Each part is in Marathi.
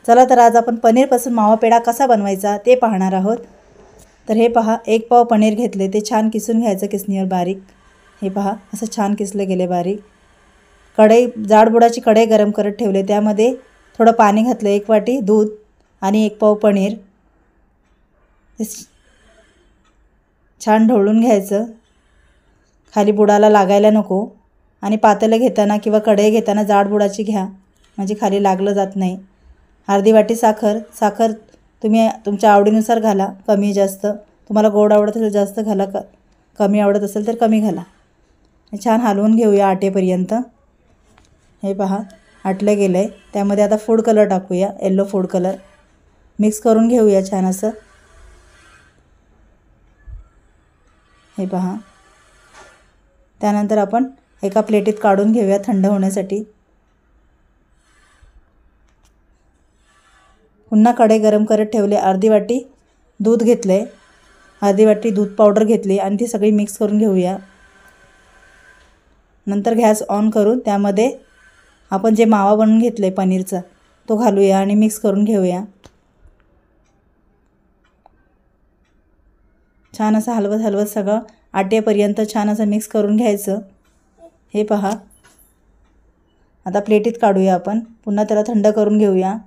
चला तर आज आपण पनीरपासून मावा पेढा कसा बनवायचा ते पाहणार आहोत। तर हे पहा, 1 पाव पनीर घेतले, ते छान किसून घ्यायचं किसणीवर बारीक। हे पहा, असं छान किसले गेले बारीक। कढई, जाडबुडाची कढई गरम करत ठेवले, त्यामध्ये थोडं पाणी घातलं, 1 वाटी दूध आणि 1 पाव पनीर छान ढवळून घ्यायचं, खाली बुडाला लागायला नको। आणि पातेलं घेताना किंवा कढई घेताना जाडबुडाची घ्या, म्हणजे खाली लागलं जात नाही। अर्धी वाटी साखर तुम्ही तुमच्या आवडीनुसार घाला, कमी जास्त। तुम्हाला गोड आवडत असेल जास्त घाला, कमी आवडत असेल तर कमी घाला। छान हलवून घेऊया आटेपर्यंत। हे पहा, आटलं गेलंय। त्यामध्ये आता फूड कलर टाकूया, येलो फूड कलर मिक्स करून घेऊया छान असं। हे पहा, त्यानंतर आपण एका प्लेटीत काढून घेऊया थंड होण्यासाठी। पुन्हा कढई गरम करत ठेवले, अर्धी वाटी दूध घेतले, अर्धी वाटी दूध पावडर घेतली आणि ती सगळी मिक्स करून घेऊया। नंतर गॅस ऑन करून त्यामध्ये आपण जे मावा बनवून घेतले पनीरचा तो घालूया आणि मिक्स करून घेऊया। छान असं हलवत सगळं आटेपर्यंत छान असं मिक्स करून घ्यायचं। हे पहा, आता प्लेटीत काढूया आपण, पुन्हा त्याला थंड करून घेऊया।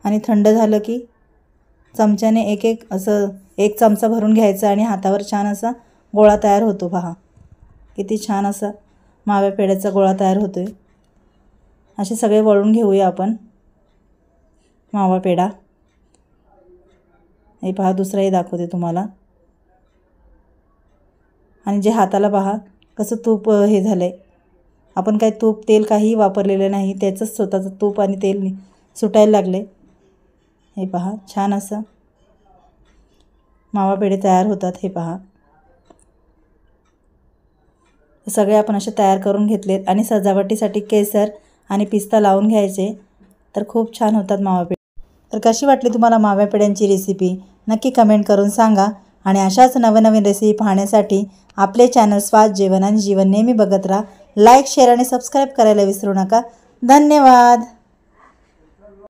आणि थंड झालं की चमच्याने एक चमचा भरून घ्यायचा आणि हातावर छान असा गोळा तयार होतो। पहा, किती छान असा माव्या पेढ्याचा गोळा तयार होतोय। असे सगळे वळून घेऊया आपण मावा पेढा। हे पहा, दुसराही दाखवते तुम्हाला। आणि जे हाताला पहा कसं तूप हे झालंय, आपण काही तूप तेल काही वापरलेलं नाही, त्याचंच स्वतःचं तूप आणि तेल सुटायला लागले। हे पहा, छान असं मावा पेढे तयार होतात। हे पहा, सगळे आपण असे तयार करून घेतलेत आणि सजावटीसाठी केसर आणि पिस्ता लावून घ्यायचे, तर खूप छान होतात मावा पेढे। तर कशी वाटली तुम्हाला माव्या पेढ्यांची रेसिपी नक्की कमेंट करून सांगा। आणि अशाच नवनवीन रेसिपी पाहण्यासाठी आपले चॅनल स्वाद जेवण आणि जीवन नेहमी बघत राहा। लाईक, शेअर आणि सबस्क्राईब करायला विसरू नका। धन्यवाद।